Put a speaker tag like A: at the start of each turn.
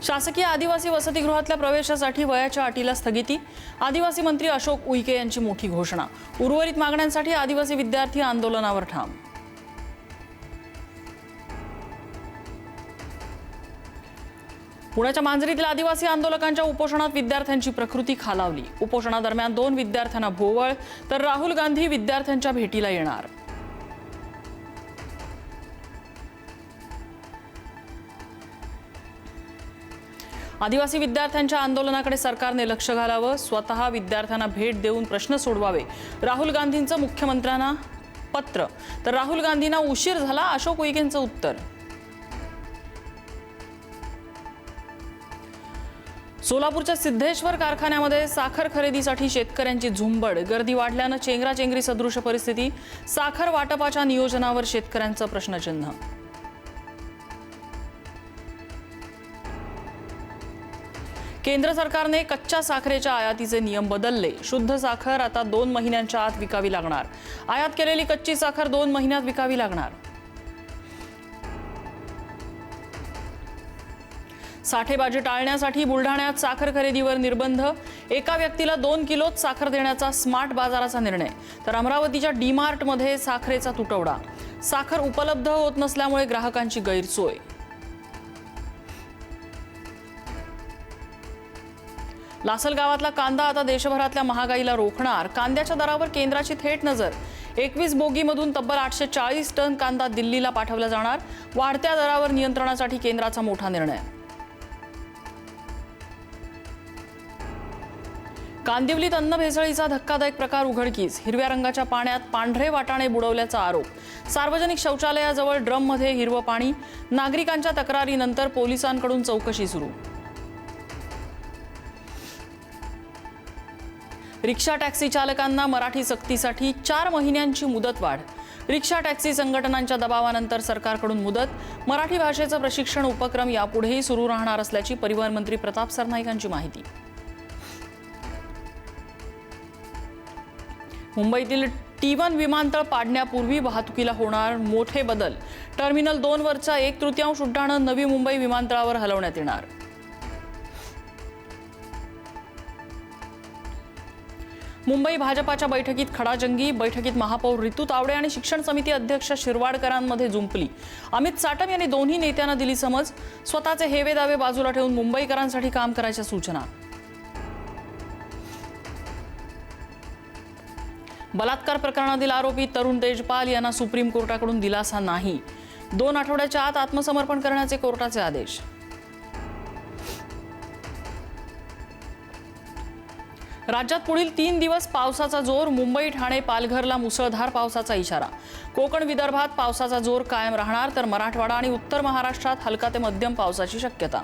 A: शासकीय आदिवासी वसतिगृहातल्या प्रवेशासाठी वयाच्या अटीला स्थगिती। आदिवासी मंत्री अशोक उईके यांची मोठी घोषणा। उर्वरित मागण्यांसाठी आदिवासी विद्यार्थी आंदोलनावर ठाम। पुण्याच्या मांजरीतील आदिवासी आंदोलकांच्या उपोषणात विद्यार्थ्यांची प्रकृती खालावली। उपोषणादरम्यान 2 विद्यार्थ्यांना भोवळ, तर राहुल गांधी विद्यार्थ्यांच्या भेटीला येणार। आदिवासी विद्यार्थ्यांच्या आंदोलनाकडे सरकारने लक्ष घालावं, स्वतः विद्यार्थ्यांना भेट देऊन प्रश्न सोडवावे। राहुल गांधींचं मुख्यमंत्र्यांना पत्र, तर राहुल गांधींना उशीर झाला, अशोक उईकेंचं उत्तर। सोलापूरच्या सिद्धेश्वर कारखान्यामध्ये साखर खरेदीसाठी शेतकऱ्यांची झुंबड। गर्दी वाढल्यानं चेंगराचेंगरी सदृश परिस्थिती। साखर वाटपाच्या नियोजनावर शेतकऱ्यांचं प्रश्नचिन्ह। केंद्र सरकारने कच्च्या साखरेच्या आयातीचे नियम बदलले। शुद्ध साखर आता 2 महिन्यांच्या आत विकावी लागणार। आयात केलेली कच्ची साखर 2 महिन्यात विकावी लागणार। साठेबाजी टाळण्यासाठी बुलढाण्यात साखर खरेदीवर निर्बंध। एका व्यक्तीला 2 किलोच साखर देण्याचा स्मार्ट बाजाराचा निर्णय। तर अमरावतीच्या डीमार्टमध्ये साखरेचा तुटवडा। साखर उपलब्ध होत नसल्यामुळे ग्राहकांची गैरसोय। लासलगावातला कांदा आता देशभरातल्या महागाईला रोखणार। कांद्याच्या दरावर केंद्राची थेट नजर। 21 बोगीमधून तब्बल 840 टन कांदा दिल्लीला पाठवला जाणार। वाढत्या दरावर नियंत्रणासाठी केंद्राचा मोठा निर्णय। कांदिवलीत अन्न भेसळीचा धक्कादायक प्रकार उघडकीस। हिरव्या रंगाच्या पाण्यात पांढरे वाटाणे बुडवल्याचा आरोप। सार्वजनिक शौचालयाजवळ ड्रममध्ये हिरवं पाणी। नागरिकांच्या तक्रारीनंतर पोलिसांकडून चौकशी सुरू। रिक्षा टॅक्सी चालकांना मराठी सक्तीसाठी 4 महिन्यांची मुदतवाढ। रिक्षा टॅक्सी संघटनांच्या दबावानंतर सरकारकडून मुदत। मराठी भाषेचं प्रशिक्षण उपक्रम यापुढेही सुरू राहणार असल्याची परिवहन मंत्री प्रताप सरनाईक यांची माहिती। मुंबईतील T1 विमानतळ पाडण्यापूर्वी वाहतुकीला होणार मोठे बदल। टर्मिनल 2 वरच्या 1/3 उड्डाणं नवी मुंबई विमानतळावर हलवण्यात येणार। मुंबई भाजपाच्या बैठकीत खडाजंगी। बैठकीत महापौर रितू तावडे आणि शिक्षण समिती अध्यक्ष शिरवाडकरांमध्ये जुंपली। अमित साटम यांनी दोन्ही नेत्यांना दिली समज। स्वतःचे हेवे दावे बाजूला ठेवून मुंबईकरांसाठी काम करायच्या सूचना। बलात्कार प्रकरणातील आरोपी तरुण तेजपाल यांना सुप्रीम कोर्टाकडून दिलासा नाही। 2 आठवड्याच्या आत आत्मसमर्पण करण्याचे कोर्टाचे आदेश। राज्यात पुढील 3 दिवस पावसाचा जोर। मुंबई, ठाणे, पालघरला मुसळधार पावसाचा इशारा। कोकण विदर्भात पावसाचा जोर कायम राहणार, तर मराठवाडा आणि उत्तर महाराष्ट्रात हलका ते मध्यम पावसाची शक्यता।